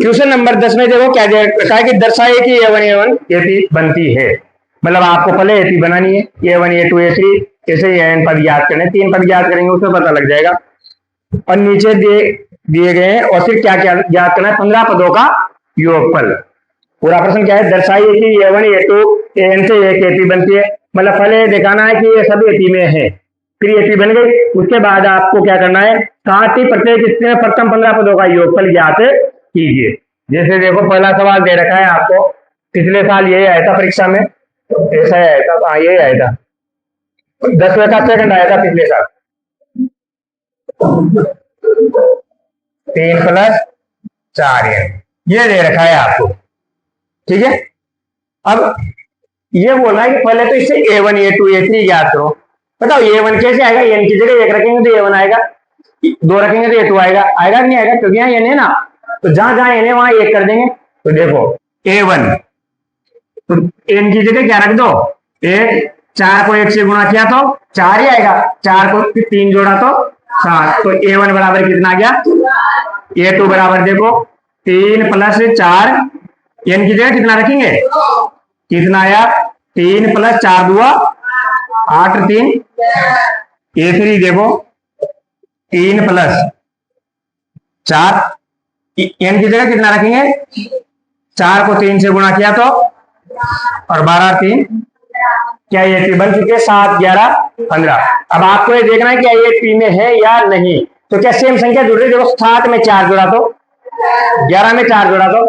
Question number 10 में देखो क्या कहा कि दर्शाए कि A1 AP बनती है। मतलब आपको पहले एपी बनानी है, A1 A2 A3 ऐसे एन पद याद करने, 3 पद याद करेंगे उसमें पता लग जाएगा। और नीचे दिए गए हैं और फिर क्या क्या याद करना है, 15 पदों का योगफल। पूरा प्रश्न क्या है, दर्शाइए कि A1 A2 AN से एक एपी बनती है। मतलब पहले दिखाना है कि ये सब एपी में है, फिर एपी बन गई। उसके बाद आपको क्या करना है, साथ ही प्रत्येक स्थिति में प्रथम 15 पदों का योगफल ज्ञात कीजिए। जैसे देखो पहला सवाल दे रखा है आपको, पिछले साल ये आया था परीक्षा में, ऐसा आया था, हाँ ये आया था 10वें का सेकंड आया था पिछले साल, 3 + 4 ये दे रखा है आपको, ठीक है। अब ये बोलना है कि पहले तो इससे A1 A2 A3 याद करो। बताओ A1 कैसे आएगा, n की जगह 1 रखेंगे तो A1 आएगा, 2 रखेंगे तो A2 आएगा, आएगा नहीं आएगा, क्योंकि यहाँ n है ना, तो जहां जहां n है वहां 1 कर देंगे। तो देखो A1 तो n की जगह क्या रख दो 1, 4 को 1 से गुणा किया तो 4 ही आएगा, 4 को 3 जोड़ा तो 7, तो A1 बराबर कितना आ गया, A2 बराबर देखो 3 + 4, n की जगह कितना रखेंगे, कितना आया 3 + 4 2 8 3, A3 देखो 3 + 4, n की जगह कितना रखेंगे, 4 को 3 से गुणा किया तो और 12 3, क्या ये पी बन चुके 7 11 15। अब आपको ये देखना है कि ये पी में है या नहीं। तो क्या सेम संख्या जुड़ रही है, देखो 7 में 4 जोड़ा तो 11 में 4 जोड़ा तो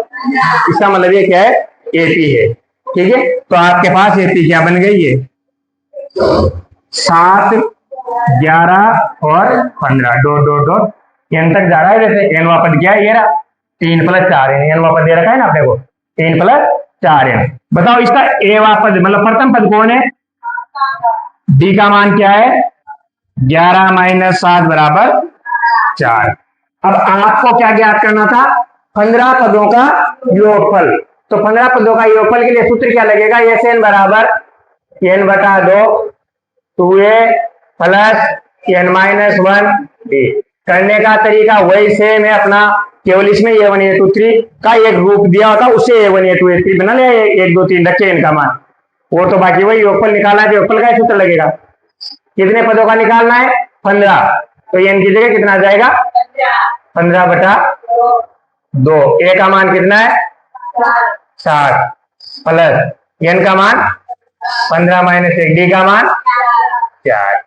इसका मतलब ये क्या है, एपी है, ठीक है। तो आपके पास एपी क्या बन गई है, 7 11 और 15 डॉट डॉट डॉट n तक जा रहा है। जैसे n वापस गया ये रहा 3 + 4 n वापस दे रखा है ना अपने को 3 + 4 n। बताओ इसका a वापस मतलब प्रथम पद कौन है, d का मान क्या है 11 - 7 = 4। अब आपको क्या ज्ञात करना था, 15 पदों का योगफल। तो 15 पदों का योगफल के लिए सूत्र क्या लगेगा, SN बराबर n/2 2a + n-1 d। करने का तरीका वही सेम है अपना, केवल इसमें A1 A2 A3 का एक रूप दिया होता, उससे A1 A2 A3 बना लिया, 1 2 3 रखे इनका मान, वो तो बाकी वही योगफल निकालना है। योगफल का सूत्र लगेगा, कितने पदों का निकालना है 15, तो n की जगह कितना आ जाएगा 15/2, a का मान कितना है 7 प्लस n का मान 15 - 1, d का मान 4।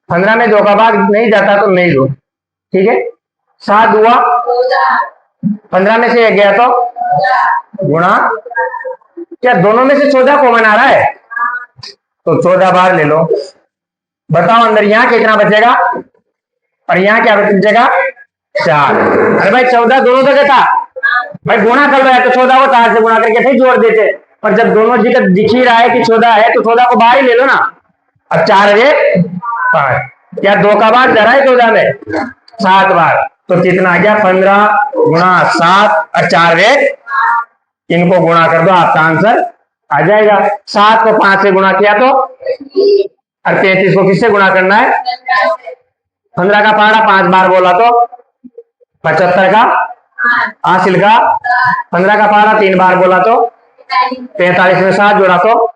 15 में 2 का भाग नहीं जाता तो नहीं दो, ठीक है। 7 हुआ 15 में से 1 गया तो गुणा, क्या दोनों में से 14 कॉमन आ रहा है, तो 14 बार ले लो। बताओ अंदर यहाँ कितना बचेगा और यहाँ क्या बचेगा 4। अरे भाई 14 दोनों जगह था, भाई गुणा कर रहा है तो 14 को 4 से गुणा करके फिर जोड़ देते, पर जब दोनों जगह दिख ही रहा है कि 14 है तो 14 को बाहर ही ले लो ना। अब 4 है 5, क्या 2 का बार जा रहा है 14 में 7 बार, तो कितना आ गया 15 × 7 और 4 रे, इनको गुणा कर दो आपका आंसर आ जाएगा। 7 को 5 से गुणा किया तो और 35 को किससे गुणा करना है, 15 का पहाड़ा 5 बार बोला तो 75 का हासिल का 15 का पहाड़ा 3 बार बोला तो 45 में 7 जोड़ा तो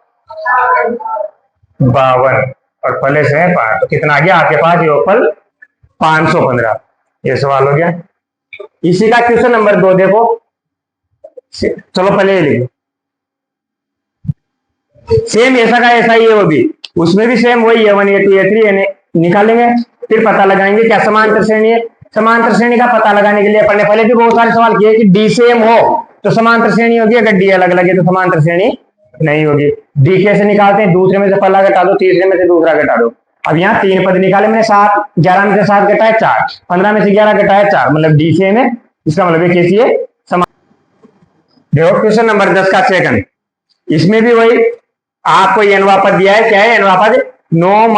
52 और पहले से 5, तो कितना आ गया आपके पास योगफल 515। ये सवाल हो गया। इसी का क्वेश्चन नंबर 2 देखो, चलो पहले लिखो, सेम ऐसा का ऐसा ही है वो भी, उसमें भी सेम वही A1 A2 A3 निकालेंगे, फिर पता लगाएंगे क्या समांतर श्रेणी है। समांतर श्रेणी का पता लगाने के लिए अपन ने पहले भी बहुत सारे सवाल किए कि डी सेम हो तो समांतर श्रेणी होगी, अगर डी अलग अलग है तो समांतर श्रेणी नहीं होगी। डी कैसे निकालते हैं, दूसरे में से पहला घटा दो, तीसरे में से दूसरा घटा दो। अब यहाँ 3 पद निकाले मैंने, 7 11 में से 7 घटाए 4, 15 में से 11 घटाए 4, मतलब डी सेम है, इसका मतलब ये कैसी है देखो क्वेश्चन नंबर 10 का सेकंड, इसमें भी वही आपको n वापस दिया है, क्या है n वापस 9 -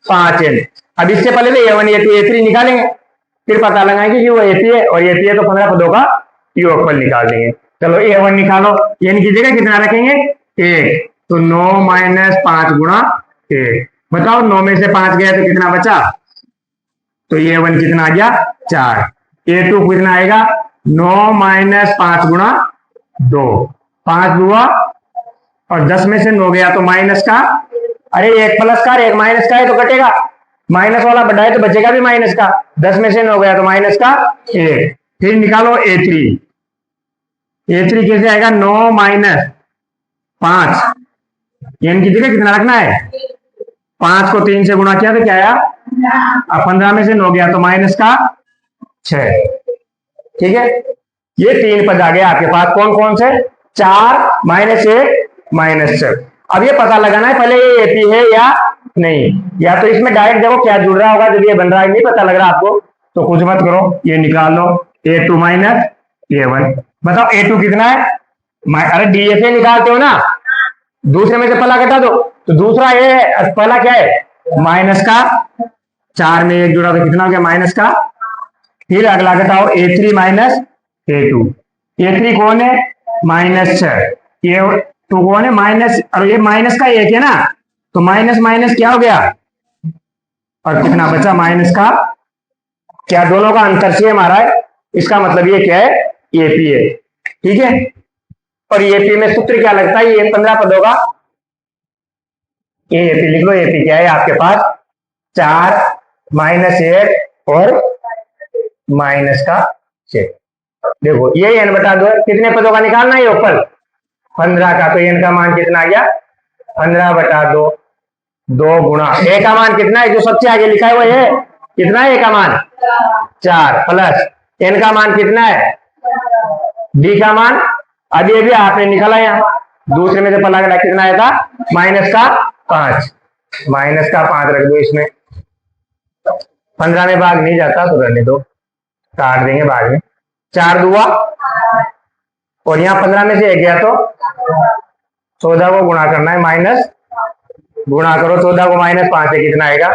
5n। अब इससे पहले तो A1 A2 A3 निकालेंगे, फिर पता लगाएंगे कि वो AP है और AP है तो 15 पदों का योगफल निकाल देंगे। चलो A1 निकालो, n की जगह कितना रखेंगे 1, तो 9 - 5 गुणा 1। बताओ 9 में से 5 गया तो कितना बचा, तो A1 कितना आ गया 4, A2 कितना आएगा 9 माइनस 5 गुणा 2, 5 हुआ और 10 में से 9 गया तो माइनस का, अरे एक प्लस का एक माइनस का है तो कटेगा, माइनस वाला बढ़ा है तो बचेगा भी माइनस का, 10 में से 9 गया तो माइनस का 1। फिर निकालो A3, A3 कैसे आएगा, 9 माइनस 5, एन की जगह कितना रखना है, 5 को 3 से गुणा किया तो क्या आया, अब 15 में से 9 गया तो माइनस का 6। ठीक है, ये 3 पद आ गए आपके पास, कौन कौन से, 4 माइनस 1 माइनस 6। अब ये पता लगाना है पहले ये एपी है या नहीं, या तो इसमें डायरेक्ट देखो क्या जुड़ रहा होगा, जब ये बन रहा है नहीं पता लग रहा आपको तो कुछ मत करो, ये निकाल लो A2 माइनस A1। बताओ A2 कितना है, अरे डी से निकालते हो ना, दूसरे में से पहला घटा दो, तो दूसरा ये पहला क्या है, माइनस का, 4 में 1 जुड़ा तो कितना हो गया, माइनस का। फिर अगला घटाओ A3 माइनस A2, A3 कौन है, माइनस 6, A2 कौन है, माइनस, और ये माइनस का 1 है ना, तो माइनस माइनस क्या हो गया, और कितना बचा, माइनस का, क्या दोनों का अंतर सेम आ रहा है, इसका मतलब ये क्या है, एपी है। ठीक है, और एपी में सूत्र क्या लगता है, ये 15 पदों का, ये एपी लिख लो, एपी क्या है आपके पास, 4 माइनस 1 और माइनस का 6। देखो ये n बटा 2 कितने पदों का निकालना है, ऊपर 15 का, तो n का मान कितना आ गया, 15 बटा 2, 2 गुणा a का मान कितना है, जो सबसे आगे लिखा है वो है कितना है, a का मान 4 प्लस n का मान कितना है, d का मान, अब ये भी आपने निकाला यहाँ, दूसरे में से पहला घटा कितना आया था, माइनस का 5, माइनस का 5 रख दो इसमें, 15 में भाग नहीं जाता तो रहने दो, काट देंगे बाद में, 4 दुआ, और यहाँ 15 में से 1 गया तो 14 को गुणा करना है, माइनस गुणा करो 14 को माइनस 5 से कितना आएगा,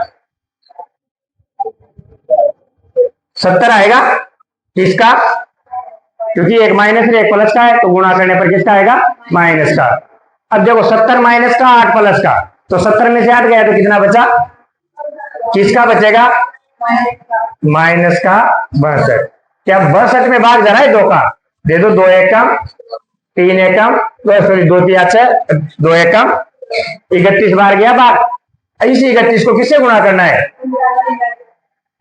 70 आएगा, किसका, क्योंकि एक माइनस और एक प्लस का है तो गुणा करने पर किसका आएगा, माइनस का। अब देखो 70 माइनस का 8 प्लस का, तो 70 में से 8 गया तो कितना बचा, किसका बचेगा, माइनस का 62। क्या 62 में भाग जा रहा है 2 का, दे दो, 2 एकम 3 एकम, सॉरी 2 3 6, 2 एकम 31 बार गया भाग, इसी 31 को किससे गुणा करना है,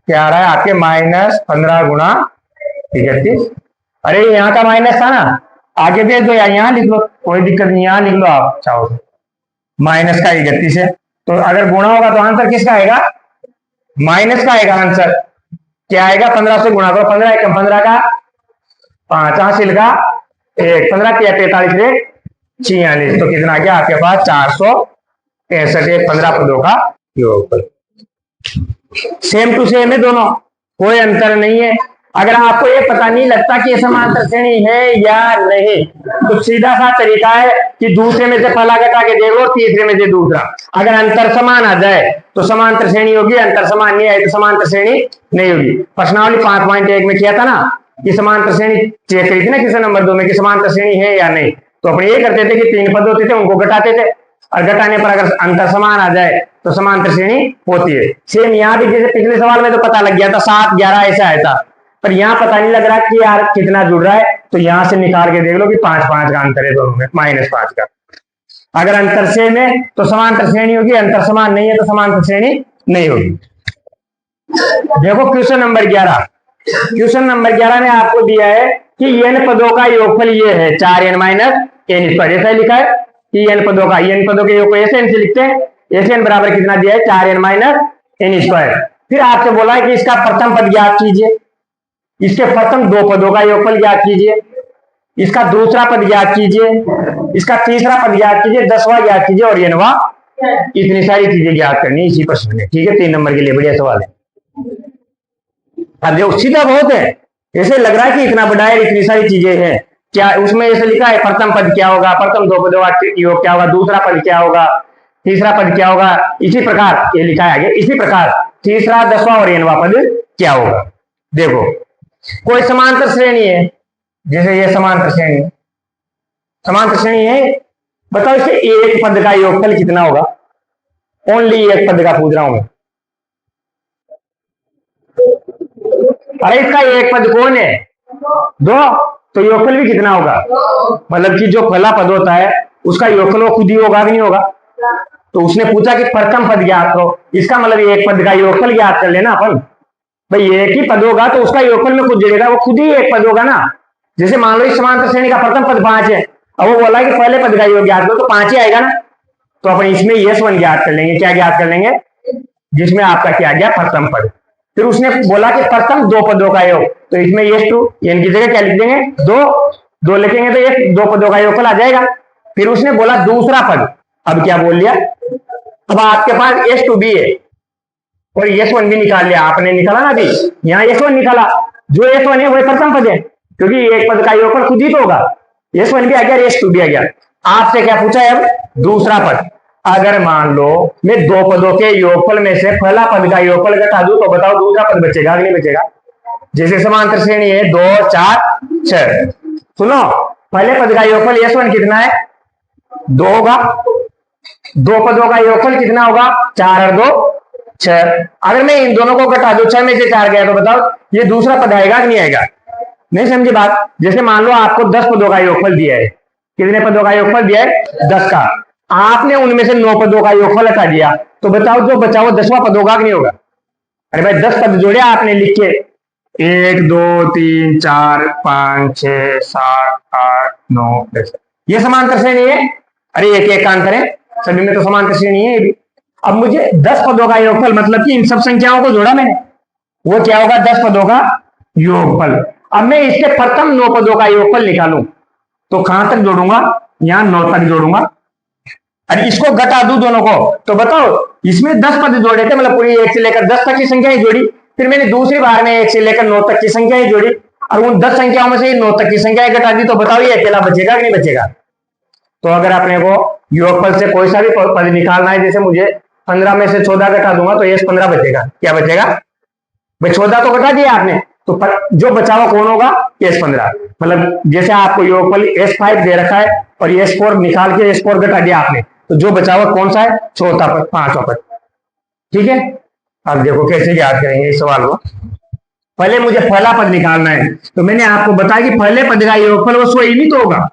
क्या आ रहा है आपके, माइनस 15 गुणा 31। अरे यहाँ का माइनस था ना, आगे भेज दो या यहाँ लिख लो, कोई दिक्कत नहीं, यहाँ लिख लो आप चाहो तो, माइनस का 31 है, तो अगर गुणा होगा तो आंसर किसका आएगा, माइनस का आएगा आंसर, क्या आएगा, 15 से गुणा करो, 15 एकम 15 का 5, हासिल का 1, 15 किया 43 1 46, तो कितना आ गया आपके पास, 465, 15 पदों का योगफल। सेम टू सेम है दोनों, कोई अंतर नहीं है। अगर आपको ये पता नहीं लगता कि ये समांतर श्रेणी है या नहीं, तो सीधा सा तरीका है कि दूसरे में से पहला घटा के देख लो, तीसरे में से दूसरा, अगर अंतर समान आ जाए तो समांतर श्रेणी होगी, अंतर समान नहीं आए तो समांतर श्रेणी नहीं होगी। प्रश्नावली 5.1 में किया था ना कि समांतर श्रेणी चेक करी थी ना किसी नंबर 2 में कि समांतर श्रेणी है या नहीं, तो अपने ये करते थे कि 3 पद होते थे उनको घटाते थे, और घटाने पर अगर अंतर समान आ जाए तो समांतर श्रेणी होती है। सेम यहाँ भी जैसे पिछले सवाल में तो पता लग गया था 7 11 ऐसा आया था, पर यहाँ पता नहीं लग रहा कि यार कितना जुड़ रहा है, तो यहां से निकाल के देख लो कि 5 5 का अंतर है दोनों में, -5 का। अगर अंतर सेम है तो समांतर श्रेणी होगी, अंतर समान नहीं है तो समांतर श्रेणी नहीं होगी। देखो क्वेश्चन नंबर 11, क्वेश्चन नंबर 11 में आपको दिया है कि n पदों का योगफल ये है 4n माइनस n स्क्वायर, ऐसा लिखा है कि n पदों का, n पदों के योग को ऐसे n से लिखते हैं, ऐसे n बराबर कितना दिया है, 4n माइनस n स्क्वायर। फिर आपसे बोला है कि इसका प्रथम पद ज्ञात कीजिए, इसके प्रथम 2 पदों का योगफल ज्ञात कीजिए, इसका दूसरा पद ज्ञात कीजिए, इसका तीसरा पद ज्ञात कीजिए, 10वां ज्ञात कीजिए और n वां, इतनी सारी चीजें ज्ञात करनी इसी प्रश्न में। ठीक है, 3 नंबर के लिए बढ़िया सवाल है। अब देखो सीधा बहुत है, ऐसे लग रहा है कि इतना बड़ा है, इतनी सारी चीजें हैं, क्या उसमें ऐसे लिखा है प्रथम पद क्या होगा, प्रथम 2 पदों का योग क्या होगा, दूसरा पद क्या होगा, तीसरा पद क्या होगा, इसी प्रकार ये लिखा है आगे, इसी प्रकार तीसरा 10वां और n वां पद क्या होगा। देखो कोई समांतर श्रेणी है, जैसे ये समांतर श्रेणी, समांतर श्रेणी है, बताओ इसके एक पद का योगफल कितना होगा, ओनली एक पद का पूछ रहा हूं मैं। अरे इसका एक पद कौन है, दो, तो योगफल भी कितना होगा, मतलब कि जो पहला पद होता है उसका योगफल वो खुद ही होगा कि नहीं होगा। तो उसने पूछा कि प्रथम पद ज्ञात करो, इसका मतलब एक पद का योगफल ज्ञात कर लेना अपन। भाई एक ही पद होगा तो उसका योगफल में कुछ जुड़ेगा, वो खुद ही एक पद होगा ना। जैसे मान लो इस समांतर श्रेणी का प्रथम पद 5 है, अब वो बोला कि पहले पद का योग ज्ञात करो, तो 5 ही आएगा ना। तो अपन इसमें S1 ज्ञात कर लेंगे। क्या ज्ञात कर लेंगे, जिसमें आपका क्या गया, प्रथम पद। फिर उसने बोला कि प्रथम दो पदों का योग, तो इसमें S2 n की जगह क्या लिख देंगे, दो लिखेंगे तो ये दो पदों का योगफल आ जाएगा। फिर उसने बोला दूसरा पद, अब क्या बोल लिया, अब आपके पास S2 भी है और S1 भी निकाल लिया आपने, निकाला ना अभी, यहाँ S1 निकाला, जो S1 है वही प्रथम पद है, क्योंकि एक पद का योगफल खुद ही तो होगा। S1 भी आ गया, S2 भी आ गया। आपसे क्या पूछा है अब, दूसरा पद। अगर मान लो मैं दो पदों के योगफल में से पहला पद का योगफल घटा दूं, तो बताओ दूसरा पद बचेगा कि नहीं बचेगा। जैसे समांतर श्रेणी है 2 4 6, सुनो पहले पद का योगफल S1 कितना है, 2 होगा। दो पदों का योगफल कितना होगा, 4 और 2 6। अगर मैं इन दोनों को घटा दूं, 6 में से 4 गया, तो बताओ ये दूसरा पद आएगा कि नहीं आएगा। नहीं समझे बात। जैसे मान लो आपको 10 पदों का योगफल दिया है, कितने पदों का योगफल दिया है, 10 का। आपने उनमें से 9 पदों का योगफल हटा दिया, तो बताओ जो बचा वो 10वां पद होगा कि नहीं होगा। अरे भाई 10 पद जोड़े आपने लिख के, 1 2 3 4 5 6 7 8 9 10, ये समांतर श्रेणी है। अरे एक एक का अंतर है, सभी में तो समांतर श्रेणी है ये भी। अब मुझे 10 पदों का योगफल, मतलब कि इन सब संख्याओं को जोड़ा मैंने, वो क्या होगा, 10 पदों का योगफल। अब मैं इसके प्रथम 9 पदों का योगफल निकालूं, तो कहां तक जोड़ूंगा, यहां 9 तक जोड़ूंगा। अरे इसको घटा दूं दोनों को, तो बताओ इसमें 10 पद जोड़े थे, मतलब पूरी 1 से लेकर 10 तक की संख्या ही जोड़ी। फिर मैंने दूसरी बार में 1 से लेकर 9 तक की संख्या ही जोड़ी, और उन 10 संख्याओं में से 9 तक की संख्या घटा दी, तो बताओ ये अकेला बचेगा कि नहीं बचेगा। तो अगर अपने को योगफल से कोई सा भी पद निकालना है, जैसे मुझे 15 में से 14 घटा दूंगा, तो S15 बचेगा। क्या बचेगा भाई, 14 तो घटा दिया आपने, तो जो बचा हुआ कौन होगा, S15। मतलब जैसे आपको योगफल S5 दे रखा है और S4 निकाल के S4 घटा दिया आपने, तो जो बचा हुआ कौन सा है, चौथा पद, 5वां पद। ठीक है, अब देखो कैसे याद करेंगे इस सवाल को। पहले मुझे पहला पद निकालना है, तो मैंने आपको बताया कि पहले पद का योगफल वो स्वयं ही तो होगा,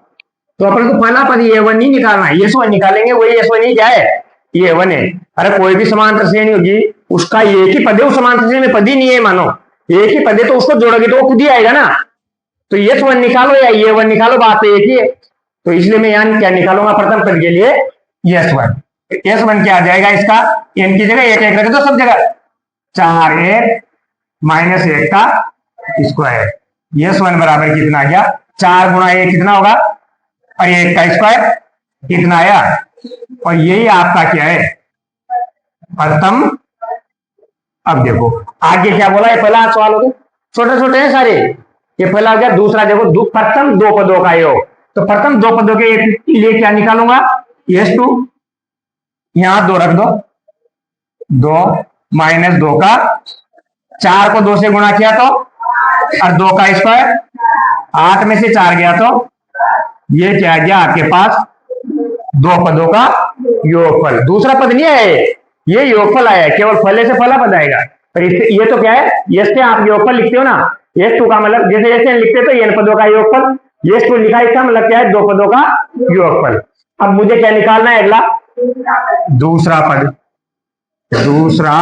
तो अपन को पहला पद A1 ही निकालना है। S1 निकालेंगे, वही S1 ही क्या है, A1 है। अरे कोई भी समांतर श्रेणी होगी, उसका एक ही पद है, उस समांतर श्रेणी में पद ही नहीं है, मानो एक ही पद है, तो उसको जोड़ोगे तो वो खुद ही आएगा ना। तो S1 निकालो या A1 निकालो, बात तो एक ही है। तो इसलिए मैं यहाँ क्या निकालूंगा, प्रथम पद के लिए S1। S1 क्या आ जाएगा, इसका n की जगह 1 1 रख दो सब जगह, 4 1 माइनस 1 का स्क्वायर। S1 बराबर कितना आ गया, 4 गुणा 1 कितना होगा, और 1 का स्क्वायर कितना आया, और यही आपका क्या है, प्रथम। अब देखो आगे क्या बोला, ये पहला सवाल हो गया, छोटे छोटे हैं सारे। ये पहला हो गया। दूसरा देखो, प्रथम दो पदों का योग, तो प्रथम दो पदों के लिए क्या निकालूंगा, S2, यहां 2 रख दो, 2 माइनस 2 का, 4 को 2 से गुणा किया तो, और 2 का स्क्वायर, 8 में से 4 गया तो ये क्या आ गया आपके पास, दो पदों का योगफल। दूसरा पद नहीं है ये योगफल आया, केवल फले से फला पद आएगा। पर ये तो क्या है, ये से आप योगफल लिखते हो ना, S2 का मतलब जैसे ऐसे लिखते तो n पदों का योगफल, S2 लिखा, इसका मतलब क्या है, दो पदों का योगफल। अब मुझे क्या निकालना है, अगला दूसरा पद। दूसरा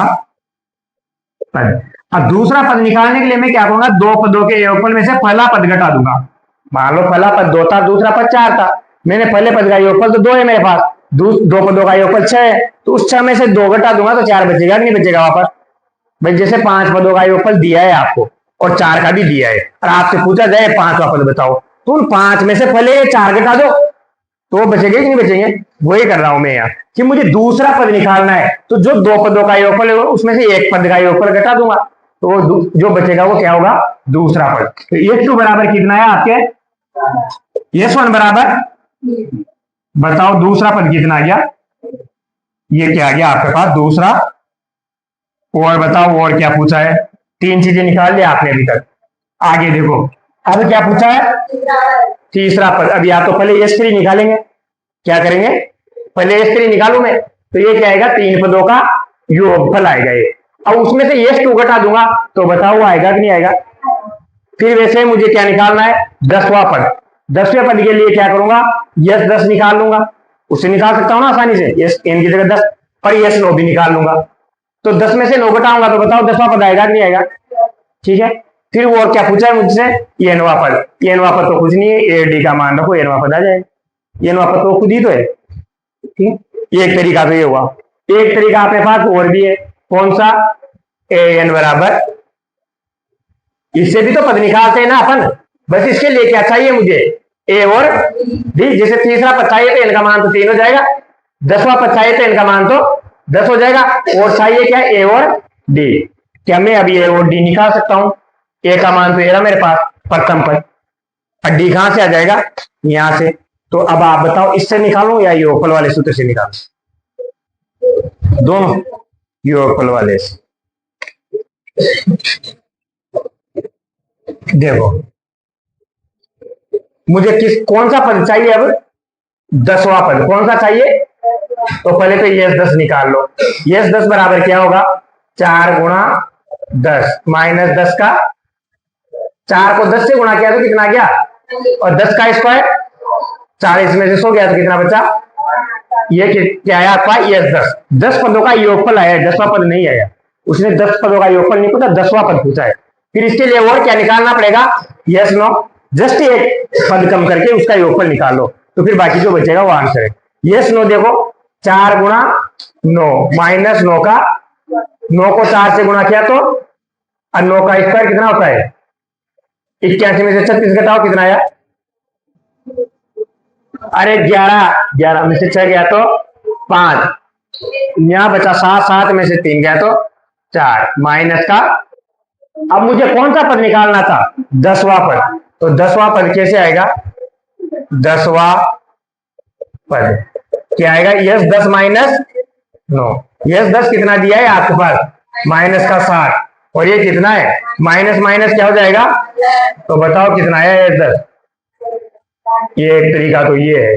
पद, अब दूसरा पद निकालने के लिए मैं क्या करूंगा, दो पदों के योगफल में से पहला पद घटा दूंगा। मान लो पहला पद 2 था, दूसरा पद 4 था, मैंने पहले पद का योगफल तो 2 है मेरे पास, दो पदों का योगफल 6 है, तो उस 6 में से 2 घटा दूंगा तो 4 बचेगा कि नहीं बचेगा वापस। भाई जैसे 5 पदों का योगफल दिया है आपको और 4 का भी दिया है, और आपसे पूछा जाए 5वां पद बताओ, तो उन 5 में से पहले 4 घटा दो, तो वो बचेंगे कि नहीं बचेंगे। वही कर रहा हूं मैं यहाँ कि मुझे दूसरा पद निकालना है, तो जो 2 पदों का योगफल है उसमें से 1 पद का योगफल घटा दूंगा, तो वो जो बचेगा वो क्या होगा, दूसरा पद। तो S2 बराबर कितना है आपके, S1 बराबर, बताओ दूसरा पद कितना आ गया, ये क्या आ गया आपके पास दूसरा। और बताओ और क्या पूछा है, 3 चीजें निकाल लिया आपने अभी तक। आगे देखो अब क्या पूछा है, तीसरा पद। अभी आप तो पहले S3 निकालेंगे, क्या करेंगे, पहले S3 निकालू मैं, तो ये क्या आएगा, 3 पदों का योगफल आएगा ये। अब उसमें से S2 घटा दूंगा, तो बताओ आएगा कि नहीं आएगा। फिर वैसे मुझे क्या निकालना है, 10वां पद। 10वें पद के लिए क्या करूंगा, यस 10 निकाल लूंगा, उससे निकाल सकता हूं ना आसानी से, यस एन की जगह 10, पर यस 9 भी निकाल लूंगा। तो 10 में से 9 घटाऊंगा तो बताओ 10वां पद आएगा कि नहीं आएगा। ठीक है, फिर वो क्या पूछा है मुझसे, ये नवा पद। ये नवा पद तो कुछ नहीं है, ए डी का मान रखो, ये नवा पद आ जाएगा। ये नवा पद तो खुद ही तो है। ठीक, एक तरीका तो ये हुआ। एक तरीका अपने पास और भी है, कौन सा, ए एन बराबर, इससे भी तो पद निकालते हैं ना अपन। बस इसके लिए क्या चाहिए मुझे, ए और डी। जैसे तीसरा पद चाहिए तो इनका मान तो 3 हो जाएगा, 10वां पद चाहिए तो इनका मान तो 10 हो जाएगा, और चाहिए क्या, ए और डी। क्या मैं अभी ए और डी निकाल सकता हूं, ए का मान तो ए रहा मेरे पास प्रथम पद, और डी कहां से आ जाएगा, यहां से। तो अब आप बताओ इससे निकालूं या योगफल वाले सूत्र से निकालूं, दोनों योगफल वाले से। देखो मुझे कौन सा पद चाहिए अब, 10वां पद कौन सा चाहिए, तो पहले तो यस 10 निकाल लो। यस 10 बराबर क्या होगा, 4 गुणा 10 माइनस 10 का, 4 को 10 से गुणा किया तो कितना गया, और 10 का स्क्वायर, 40 में से 100 गया तो कितना बचा, ये क्या आया आपका, यस 10। 10 पदों का योगफल आया, 10वां पद नहीं आया। उसने 10 पदों का योगफल नहीं पूछा, 10वां पद पूछा है। फिर इसके लिए और क्या निकालना पड़ेगा, यस 9, जस्ट एक पद कम करके उसका योगफल निकाल लो, तो फिर बाकी जो बचेगा वो आंसर है। यस 9 देखो, 4 गुणा 9 माइनस 9 का, 9 को 4 से गुणा किया तो, और 9 का स्क्वायर कितना होता है, 81 में से 36 घटाओ कितना आया, अरे 11 में से 6 गया तो 5, यहां बचा 7, 7 में से 3 गया तो 4, माइनस का, अब मुझे कौन सा पद निकालना था, 10वां पद। तो 10वां पद कैसे आएगा, 10वां पद क्या आएगा, यस 10 माइनस 9, यस 10 कितना दिया है आपके पास, माइनस का 7, और ये कितना है, माइनस माइनस क्या हो जाएगा, तो बताओ कितना है यस 10। ये एक तरीका तो ये है।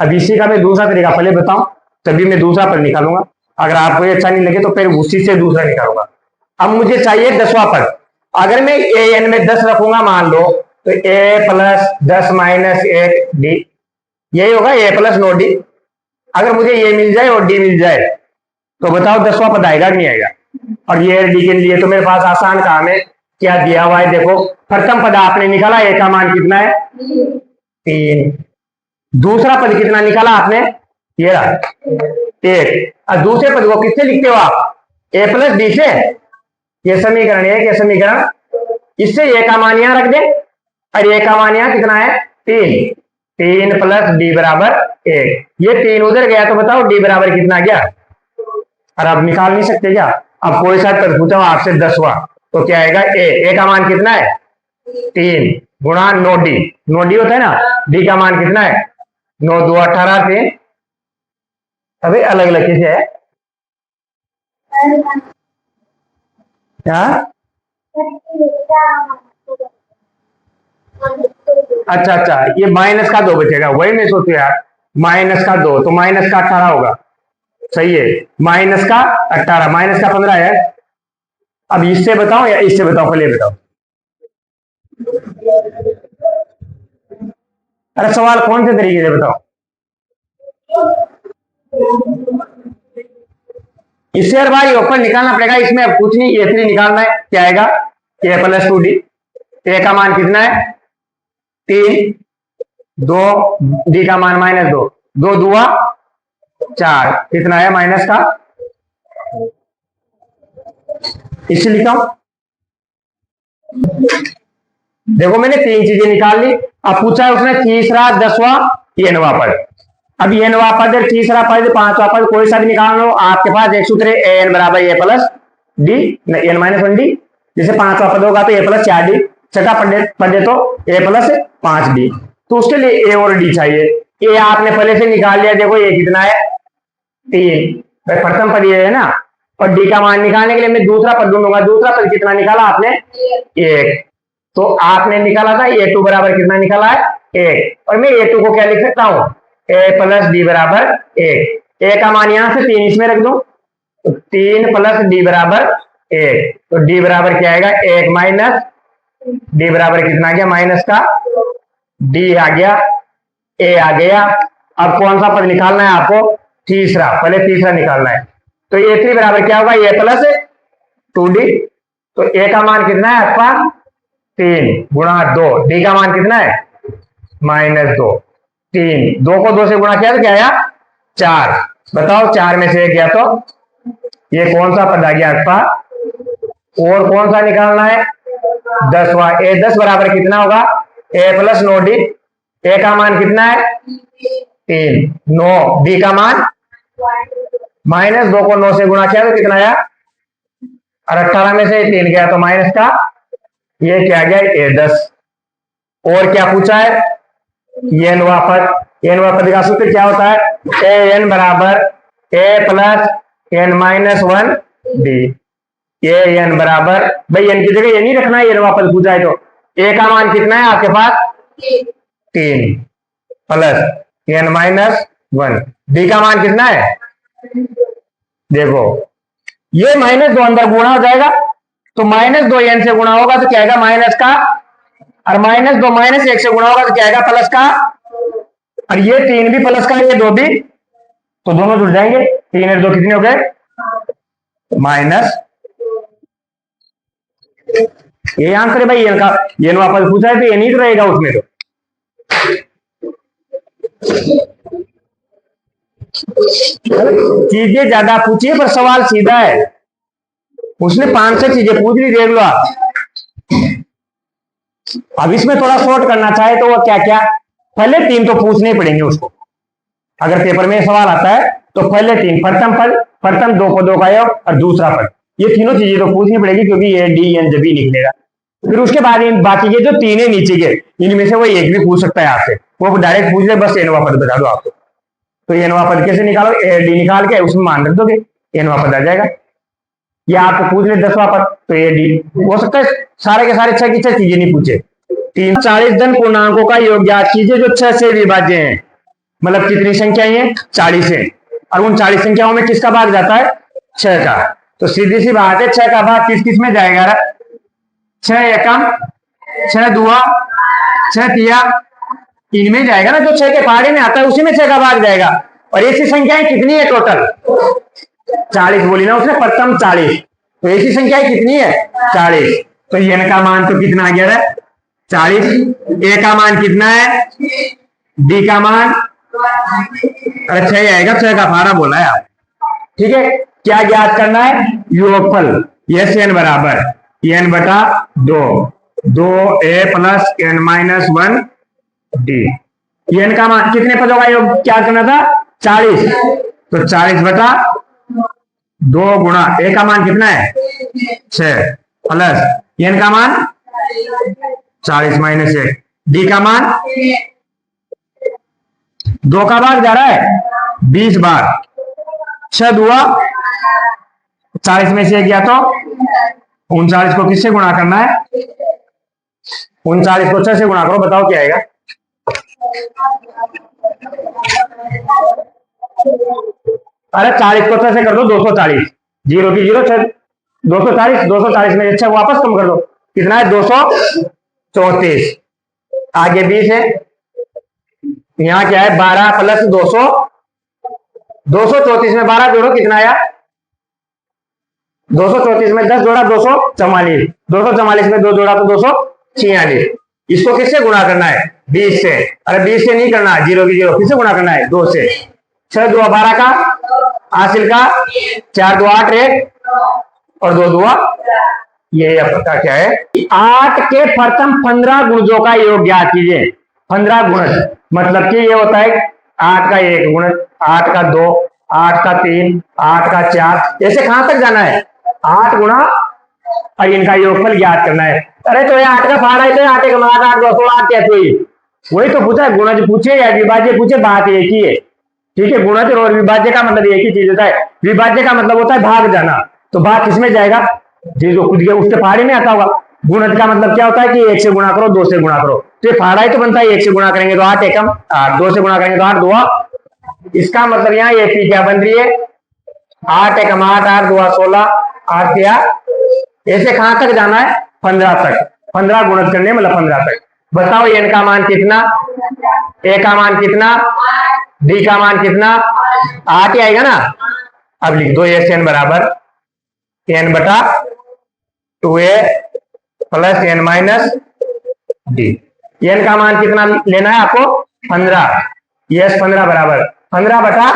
अब इसी का मैं दूसरा तरीका पहले बताऊं, तभी मैं दूसरा पद निकालूंगा। अगर आपको ये अच्छा नहीं लगे तो फिर उसी से दूसरा निकालूंगा। अब मुझे चाहिए 10वां पद। अगर मैं ए एन में 10 रखूंगा मान लो, तो ए प्लस 10 माइनस 1 डी, यही होगा, ए प्लस 9 डी। अगर मुझे ये मिल जाए और डी मिल जाए तो बताओ 10वां पद आएगा कि नहीं आएगा। और ये डी के लिए तो मेरे पास आसान काम है, क्या दिया हुआ है देखो, प्रथम पद आपने निकाला, ए का मान कितना है 3, दूसरा पद कितना निकाला आपने, ये रहा 1, और दूसरे पद को किससे लिखते हो आप, ए प्लस डी से। ये समीकरण 1, ये समीकरण, इससे ए का मान यहां रख दे, और ए का मान यहां कितना है 3, 3 प्लस डी बराबर 1, ये 3 उधर गया तो बताओ डी बराबर कितना गया। और अब निकाल नहीं सकते क्या, अब कोई सा पद पूछा आपसे 10वां, तो क्या आएगा, ए का मान कितना है 3 गुणा 9 डी, 9 डी होता है ना, डी का मान कितना है 9 2 18 से, अभी अलग अलग कैसे है क्या, अच्छा ये माइनस का 2 बचेगा, वही मैं सोचू यार, माइनस का 2 तो माइनस का 18 होगा, सही है, माइनस का 18, माइनस का 15 है। अब इससे बताओ या इससे बताओ, पहले बताओ। अरे सवाल कौन से तरीके से बताओ, इससे यार भाई ऊपर निकालना पड़ेगा, इसमें अब कुछ नहीं, ए 3 निकालना है, क्या आएगा ए प्लस 2 डी, ए का मान कितना है 3, 2 डी का मान माइनस 2, 2 दुआ 4, कितना है माइनस का, इससे लिखा हूं। देखो मैंने 3 चीजें निकाल ली। अब पूछा है उसने तीसरा, 10वां, ये नवा पद। अब ये नवा पद, तीसरा पद, 5वां पद, कोई सा भी निकाल लो, आपके पास एक सूत्र है, ए एन बराबर A plus D, N minus 1 D. जैसे 5वां पद होगा तो ए प्लस 4 डी, छठा पद तो ए प्लस 5 डी। तो उसके लिए ए और डी चाहिए। ए आपने पहले से निकाल लिया, देखो ये कितना है 3, प्रथम पद ये है ना, और डी का मान निकालने के लिए मैं दूसरा पद ढूंढूंगा। दूसरा पद कितना निकाला आपने 1, तो आपने निकाला था ए 2 बराबर कितना निकाला है 1, और मैं ए 2 को क्या लिख सकता हूं, ए प्लस डी बराबर 1, ए का मान यहां से 3 इसमें रख दो, तो 3 प्लस डी बराबर 1, तो डी बराबर क्या आएगा 1 माइनस डी बराबर कितना आ गया माइनस का डी आ गया, ए आ गया। अब कौन सा पद निकालना है आपको? तीसरा, पहले तीसरा निकालना है। तो ए थ्री बराबर क्या होगा? ए प्लस 2d। तो ए का मान कितना है आपका? 3 गुणा 2, डी का मान कितना है? -2। 3, 2 को 2 से गुणा किया तो क्या आया? 4। बताओ 4 में से 1 गया तो ये कौन सा पद आ गया आपका? और कौन सा निकालना है? 10वां। ए 10 बराबर कितना होगा? ए प्लस 9d। ए का मान कितना है? 3, 9, डी का मान -2 को 9 से गुणा किया तो कितना आया? और 18 में से 3 गया तो माइनस का ये क्या गया? ए 10। और क्या पूछा है? ये नवा पद। एन पद का सूत्र क्या होता है? ए एन बराबर A plus n minus 1 D. A N बराबर, भाई एन की जगह ये नहीं रखना है, ये नवा पद पूछा है तो ए का मान कितना है आपके पास? 3 प्लस एन माइनस 1, डी का मान कितना है? देखो ये -2 अंदर गुणा हो जाएगा तो -2 एन से गुणा होगा तो क्या आएगा? माइनस का, और -2 -1 से गुणा होगा तो क्या आएगा? प्लस का। और ये 3 भी प्लस का, ये 2 भी, तो दोनों जुड़ जाएंगे। 3 और 2 कितने हो गए? माइनस। ये आंसर है भाई एन का। ये वापस पूछा है तो ये नहीं तो रहेगा उसमें। तो चीजें ज्यादा पूछिए पर सवाल सीधा है। उसने 500 चीजें पूछ ली, देख लो आप। अब इसमें थोड़ा शॉर्ट करना चाहे तो वो क्या क्या, पहले 3 तो पूछने पड़ेंगे उसको। अगर पेपर में सवाल आता है तो पहले 3, प्रथम पद, प्रथम 2 पदों का योग और दूसरा पद, ये तीनों चीजें तो पूछनी पड़ेगी क्योंकि ये डी एन जब ही निकलेगा। फिर उसके बाद बाकी के जो 3 है नीचे के, इनमें से वो एक भी पूछ सकता है आपसे। वो डायरेक्ट पूछ ले, बस एनवा पद बता दो आपको। तो एनवा पद कैसे निकालो? ए डी निकाल के उसमें मान रख दोगे, एनवा पद आ जाएगा। या आपको पूछ ले 10वां पद तो ए डी हो सकता है। सारे के सारे 6 की 6 चीजें नहीं पूछे। 40 धन पूर्णांकों का योग ज्ञात कीजिए जो 6 से विभाज्य हैं। मतलब कितनी संख्या है? 40 है। और उन 40 संख्याओं में किसका भाग जाता है? 6 का। तो सीधी सी बात है, 6 का भाग किस किस में जाएगा? 6 एकम, 6 दुआ, 6 तिया, इनमें जाएगा ना। जो 6 के पहाड़े में आता है उसी में 6 का भाग जाएगा। और ऐसी संख्याएं कितनी है टोटल? 40 बोली ना उसने, प्रथम 40। तो ऐसी संख्याएं कितनी है? 40। तो एन का मान तो कितना आ गया? 40। ए का मान कितना है? डी का मान, अरे 6 आएगा, 6 का पहाड़ा बोला है आप। ठीक है, क्या ज्ञात करना है? योगफल। यस एन बराबर एन बटा 2, 2a plus n minus 1 d. एन का मान कितने पदों का योग क्या करना था? 40। तो 40 बटा 2 गुणा ए का मान कितना है? 6 प्लस एन का मान 40 माइनस 1, डी का मान 2 का भाग जा रहा है 20 बार। 6 दुआ 40 में से गया तो 39 को किससे गुणा करना है? 39 को 6 से गुणा करो, बताओ क्या आएगा? अरे 40 को 6 से कर दो 240, 0 की 0, 240, 240 में 6 वापस कम कर दो, कितना है? 234। आगे 20 है, यहाँ क्या है? 12 प्लस 200, 234 में 12 जोड़ो, कितना आया? 234 में 10 जोड़ा 244, 244 में 2 जोड़ा तो 246। इसको किससे गुणा करना है? 20 से। अरे 20 से नहीं करना, 0 की 0, किससे गुणा करना है? 2 से। 6 दुआ 12 का, हासिल का 4 दुआ 8 1 और 2 दुआ, ये आपका क्या है? 8 के प्रथम 15 गुणजों का योग ज्ञात कीजिए। 15 गुणज मतलब कि ये होता है 8 का 1 गुणज, 8 का 2, 8 का 3, 8 का 4, ऐसे कहां तक जाना है? 8 गुणा और इनका योगफल ज्ञात करना है। अरे तो ये 8 का पहाड़ा है तो 8 का 8 2 16 क्या? वही तो पूछा, गुणज पूछे या विभाज्य पूछे, बात एक ही है। ठीक है, गुणज और विभाज्य का मतलब एक ही चीज होता है। विभाज्य का मतलब होता है भाग जाना, तो भाग किसमें जाएगा? जो खुद के उसके पहाड़े में आता होगा। गुणज का मतलब क्या होता है कि 1 से गुणा करो, 2 से गुणा करो, तो ये पहाड़ा ही तो बनता है। 1 से गुणा करेंगे तो 8 एकम 8, 2 से गुणा करेंगे तो 8 2। इसका मतलब यहाँ ये क्या बन रही है? 8 एकम 8, 8 2 16, 8 3। ऐसे कहां तक जाना है? 15 तक। 15 गुणज करने मतलब 15 तक। बताओ n का मान कितना, a का मान कितना, d का मान कितना, 8 ही आएगा ना। अब लिख दो SN बराबर n बटा 2a plus n minus d। n का मान कितना लेना है आपको, 15। यस 15 बराबर 15 बटा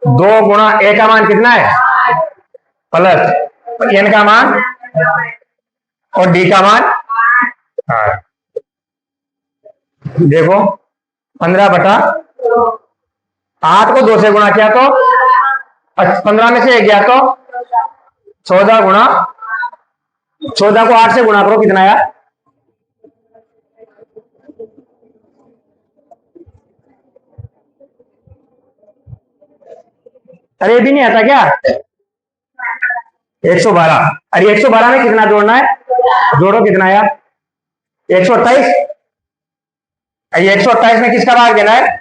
2 गुणा a का मान कितना है प्लस n का मान और d का मान। हाँ देखो 15 बटा 8 को 2 से गुणा किया तो 15 में से 1 गया तो 14 गुणा 14 को 8 से गुणा करो कितना आया, अरे भी नहीं आता क्या, 112। अरे 112 में कितना जोड़ना है, जोड़ो कितना आया 128। 128 में किसका भाग देना है,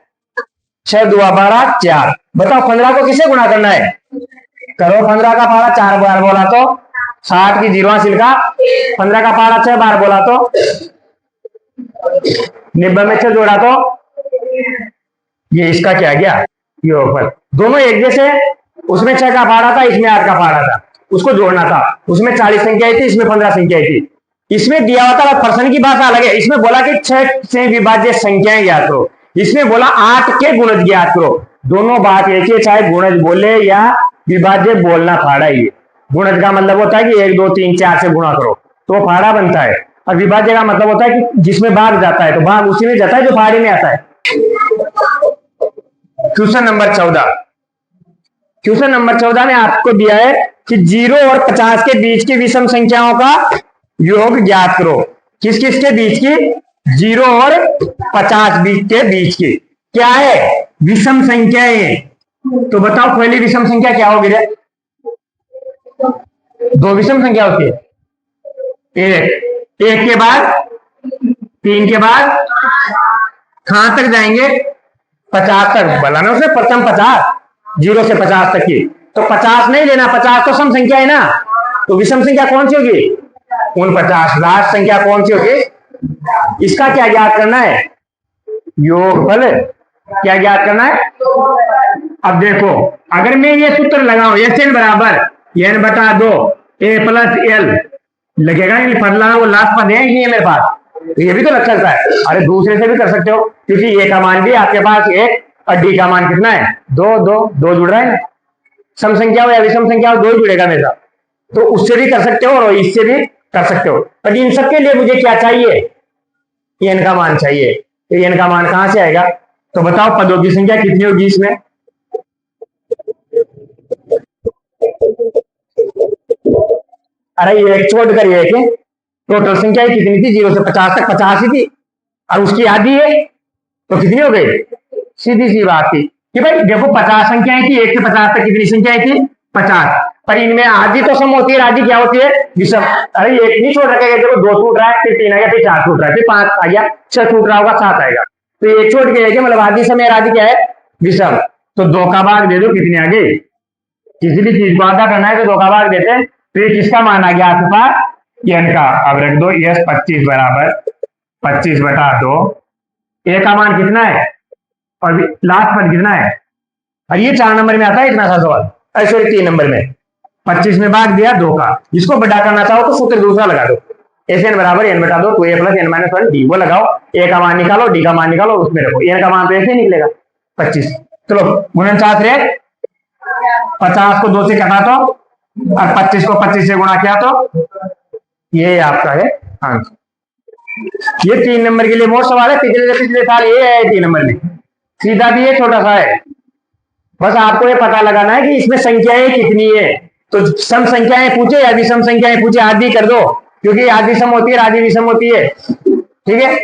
6 2 12 4। बताओ 15 को किसे गुणा करना है, करो 15 का पहाड़ा 4 बार बोला तो 60 की 0 सिलका, 15 का पहाड़ा 6 बार बोला तो 90 में 6 जोड़ा तो ये इसका क्या गया योगफल। दोनों एक जैसे, उसमें 6 का पहाड़ा था, इसमें 8 का पहाड़ा था, उसको जोड़ना था। उसमें 40 संख्या थी, इसमें 15 संख्या थी। इसमें दिया हुआ था प्रश्न की भाषा अलग है, इसमें बोला कि 6 से विभाज्य संख्याएं ज्ञात करो, इसमें बोला 8 के गुणज ज्ञात करो। दोनों बात एक ही, चाहे गुणज बोले या विभाज्य बोलना फाड़ा ही। गुणज का मतलब होता है कि 1 2 3 4 से गुणा करो तो फाड़ा बनता है, और विभाज्य का मतलब होता है कि जिसमें भाग जाता है तो भाग उसी में जाता है जो फाड़े में आता है। क्वेश्चन नंबर 14, क्वेश्चन नंबर 14 में आपको दिया है कि 0 और 50 के बीच की विषम संख्याओं का योग ज्ञात करो। किस किस के बीच की, 0 और 50 के बीच की क्या है, विषम संख्याएं। तो बताओ पहली विषम संख्या क्या होगी रे, 2 विषम संख्या होती है, 1 के बाद 3 के बाद कहां तक जाएंगे, 50 तक। बोला ना उसने प्रथम 50, 0 से 50 तक की। तो 50 नहीं लेना, 50 तो सम संख्या है ना, तो विषम संख्या कौन सी होगी, 49। लास्ट संख्या कौन सी होगी, इसका क्या ज्ञात करना है, योगफल। क्या ज्ञात करना है। अब देखो अगर मैं ये सूत्र लगाऊं SN बराबर n बटा 2 a प्लस एल, लगेगा नहीं पढ़ना, वो लास्ट पद है नहीं है मेरे पास, तो ये भी तो लग सकता है। अरे दूसरे से भी कर सकते हो, क्योंकि a का मान भी आपके पास 1 और d का मान कितना है 2 2 2 जुड़ रहा है ना, सम संख्या हो या विषम संख्या हो 2 जुड़ेगा मेरा, तो उससे भी कर सकते हो और इससे भी कर सकते हो। पर इन सबके लिए मुझे क्या चाहिए, n का मान चाहिए। तो n का मान कहां से आएगा, तो बताओ पदों की संख्या कितनी होगी इसमें, अरे एक छोड़ कर ये कि टोटल संख्या कितनी थी, 0 से 50 तक 50 ही थी, और उसकी आधी है तो कितनी हो गई, सीधी सी बात थी कि भाई देखो 50 संख्याएं थी, 1 से 50 तक कितनी संख्याएं थी 50, पर इनमें आधी तो सम होती है, आधी क्या होती है विषम। अरे एक नहीं छोड़ रखेगा, देखो 2 छूट रहा है, फिर 3 आ गया, फिर 4 छूट रहा है, फिर 5 आ गया, 6 छूट रहा होगा, 7 आएगा, तो एक छोड़ के मतलब आधी समय आधी क्या है विषम। तो 2 का भाग दे दो, कितनी आ गई, किसी भी चीज को आधा करना है तो 2 का भाग देते, फिर किसका मान आ गया आपके पास n का। अब रख दो यस 25 बराबर 25 बटा 2, a का मान कितना है और लास्ट पद कितना है, और ये 4 नंबर में आता है इतना सा सवाल, सॉरी 3 नंबर में। 25 में भाग दिया 2 का, जिसको बड़ा करना चाहो तो सूत्र दूसरा लगा दो, SN बराबर n बटा 2 2a plus n minus 1 d, वो लगाओ, a का मान निकालो, d का मान निकालो, उसमें रखो, n का मान तो ऐसे निकलेगा 25। चलो 49 रे, 50 को 2 से कटा तो, और 25 को 25 से गुणा किया तो ये आपका है आंसर। ये 3 नंबर के लिए मोस्ट सवाल है, पिछले साल ये है 3 नंबर में, सीधा भी है छोटा सा है, बस आपको ये पता लगाना है कि इसमें संख्याएं कितनी है। तो सम संख्याएं पूछे या विषम संख्याएं पूछे, आधी कर दो, क्योंकि आधी सम होती है आधी विषम होती है, ठीक है।